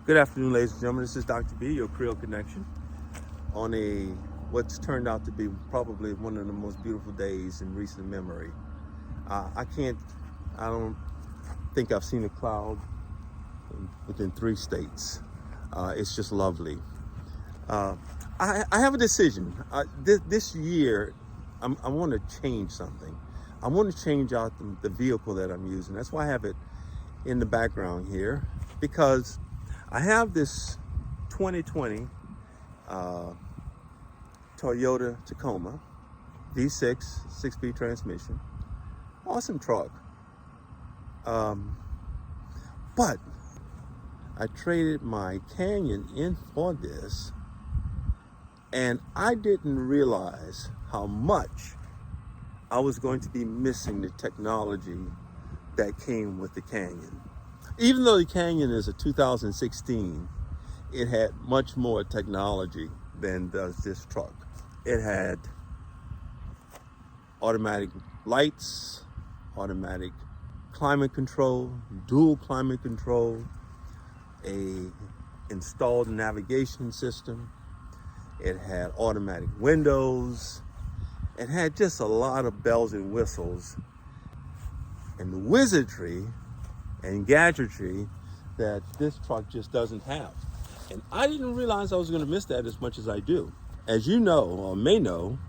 Good afternoon, ladies and gentlemen. This is Dr. B, your Creole Connection, on what's turned out to be probably one of the most beautiful days in recent memory. I don't think I've seen a cloud within 3 states. It's just lovely. I have a decision. This year, I want to change something. I want to change out the vehicle that I'm using. That's why I have it in the background here, because I have this 2020 Toyota Tacoma V6 6-speed transmission. Awesome truck. But I traded my Canyon in for this, and I didn't realize how much I was going to be missing the technology that came with the Canyon. Even though the Canyon is a 2016, it had much more technology than does this truck. It had automatic lights, automatic climate control, dual climate control, a installed navigation system. It had automatic windows. It had just a lot of bells and whistles and wizardry and gadgetry that this truck just doesn't have. And I didn't realize I was going to miss that as much as I do. As you know, or may know,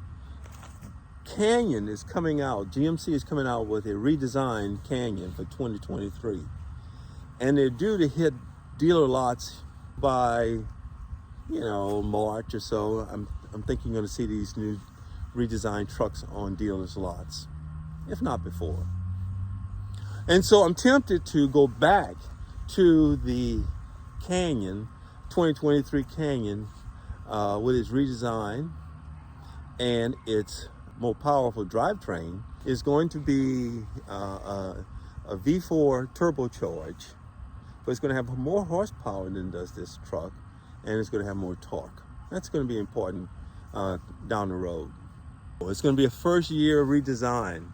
Canyon is coming out, GMC is coming out with a redesigned Canyon for 2023. And they're due to hit dealer lots by, March or so. I'm thinking you're going to see these new redesigned trucks on dealers lots, if not before. And so I'm tempted to go back to the Canyon, 2023 Canyon, with its redesign and its more powerful drivetrain. Is going to be a V4 turbocharged, but it's going to have more horsepower than does this truck, and it's going to have more torque. That's going to be important down the road. It's going to be a first year redesign.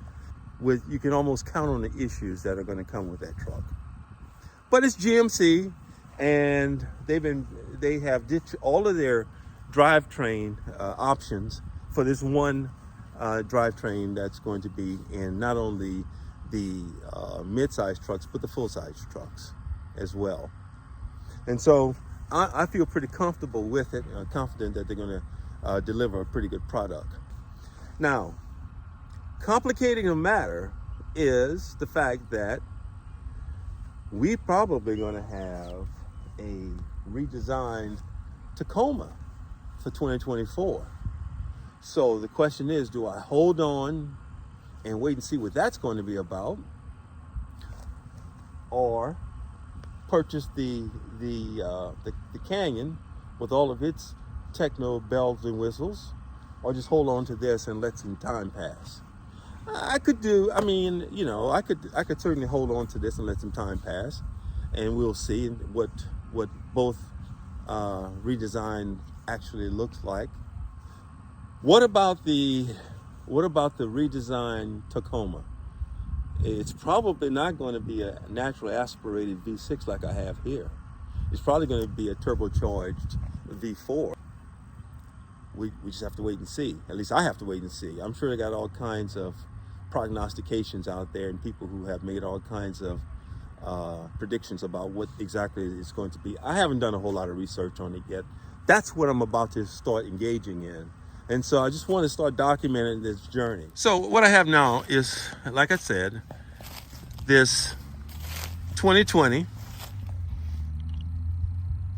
You can almost count on the issues that are going to come with that truck. But it's GMC, and they have ditched all of their drivetrain options for this one drivetrain that's going to be in not only the mid-size trucks, but the full-size trucks as well. And so I feel pretty comfortable with it, confident that they're going to deliver a pretty good product. Now, complicating the matter is the fact that we probably going to have a redesigned Tacoma for 2024. So the question is, do I hold on and wait and see what that's going to be about, or purchase the Canyon with all of its techno bells and whistles, or just hold on to this and let some time pass? I could certainly hold on to this and let some time pass, and we'll see what both redesign actually looks like. What about the redesigned Tacoma? It's probably not going to be a naturally aspirated V6 like I have here. It's probably going to be a turbocharged V4. We just have to wait and see. At least I have to wait and see. I'm sure they got all kinds of prognostications out there, and people who have made all kinds of predictions about what exactly it's going to be. I haven't done a whole lot of research on it yet. That's what I'm about to start engaging in. And so I just want to start documenting this journey. So what I have now is, like I said, this 2020.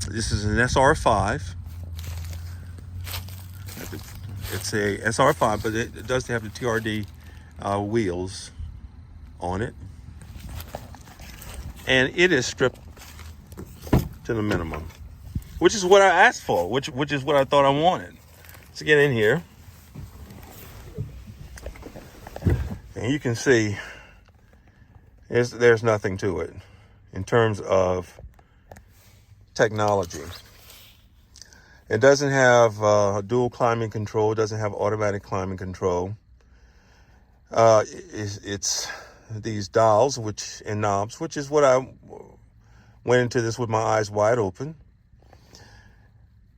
This is an SR5. It's a SR5, but it does have the TRD wheels on it, and it is stripped to the minimum, which is what I asked for, which is what I thought I wanted. Let's get in here, and you can see there's nothing to it in terms of technology. It doesn't have dual climate control. It doesn't have automatic climate control. It's these dials and knobs, which is what I Went into this with my eyes wide open.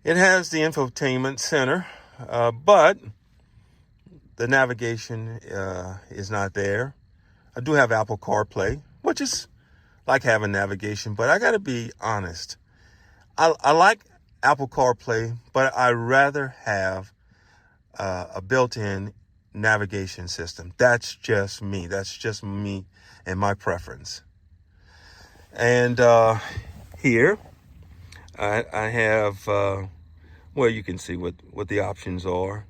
It has the infotainment center, but the navigation is not there. I do have Apple CarPlay, which is like having navigation, but I got to be honest. I like Apple CarPlay, but I rather have a built-in navigation system. That's just me. That's just me and my preference. And here I have, well, you can see what the options are.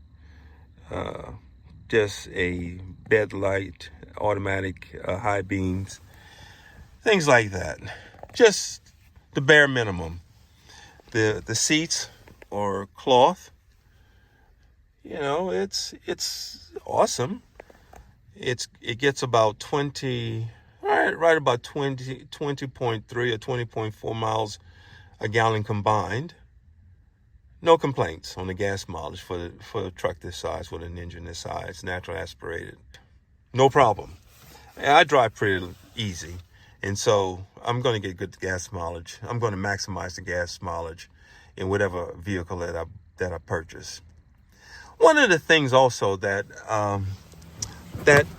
Just a bed light, automatic high beams, things like that. Just the bare minimum. The seats are cloth. You know, it's awesome. It gets about 20, right about 20.3 or 20.4 miles a gallon combined. No complaints on the gas mileage for a truck this size with an engine this size, natural aspirated. No problem. I drive pretty easy, and so I'm going to get good gas mileage. I'm going to maximize the gas mileage in whatever vehicle that I purchase. One of the things also that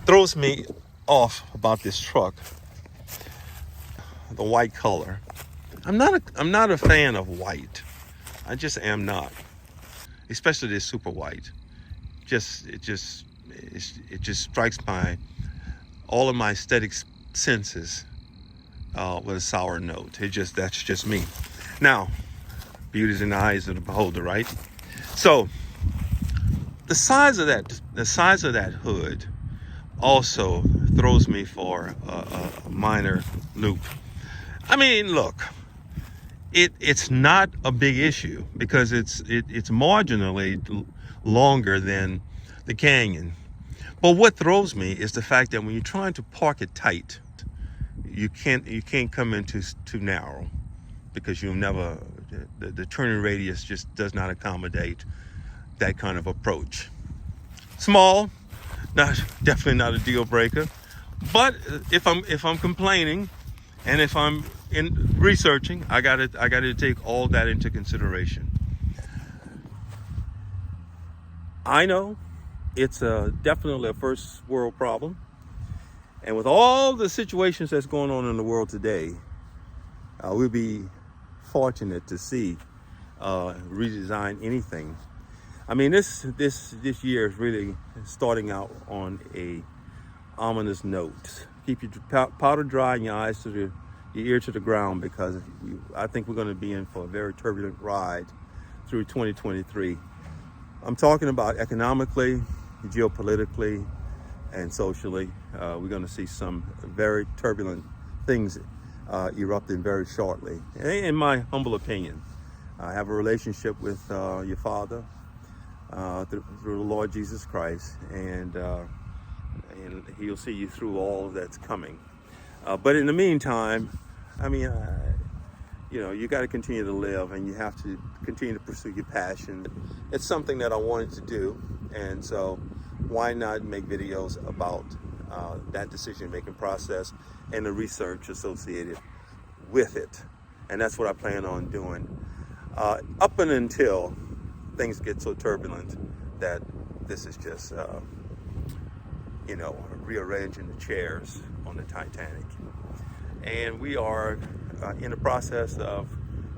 throws me off about this truck, the white color. I'm not a fan of white. I just am not, especially this super white. It just strikes all of my aesthetic senses with a sour note. That's just me. Now, beauty's in the eyes of the beholder, right? So the size of that hood also throws me for a minor loop. I mean, look. It's not a big issue because it's marginally longer than the Canyon. But what throws me is the fact that when you're trying to park it tight, you can't come in too narrow, because you'll never, the turning radius just does not accommodate that kind of approach. Small, definitely not a deal breaker. But if I'm complaining, and if I'm in researching, I got to take all that into consideration. I know it's definitely a first world problem, and with all the situations that's going on in the world today, we'll be fortunate to see redesign anything. I mean, this year is really starting out on a ominous note. Keep your powder dry and your ear to the ground, because I think we're going to be in for a very turbulent ride through 2023. I'm talking about economically, geopolitically, and socially. We're going to see some very turbulent things erupting very shortly. In my humble opinion, I have a relationship with your Father through the Lord Jesus Christ, and He'll see you through all that's coming. But in the meantime, I mean, you got to continue to live, and you have to continue to pursue your passion. It's something that I wanted to do, and so why not make videos about that decision-making process and the research associated with it? And that's what I plan on doing up and until things get so turbulent that this is just, rearranging the chairs on the Titanic. And we are in the process of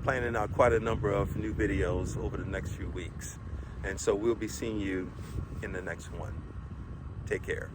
planning out quite a number of new videos over the next few weeks. And so we'll be seeing you in the next one. Take care.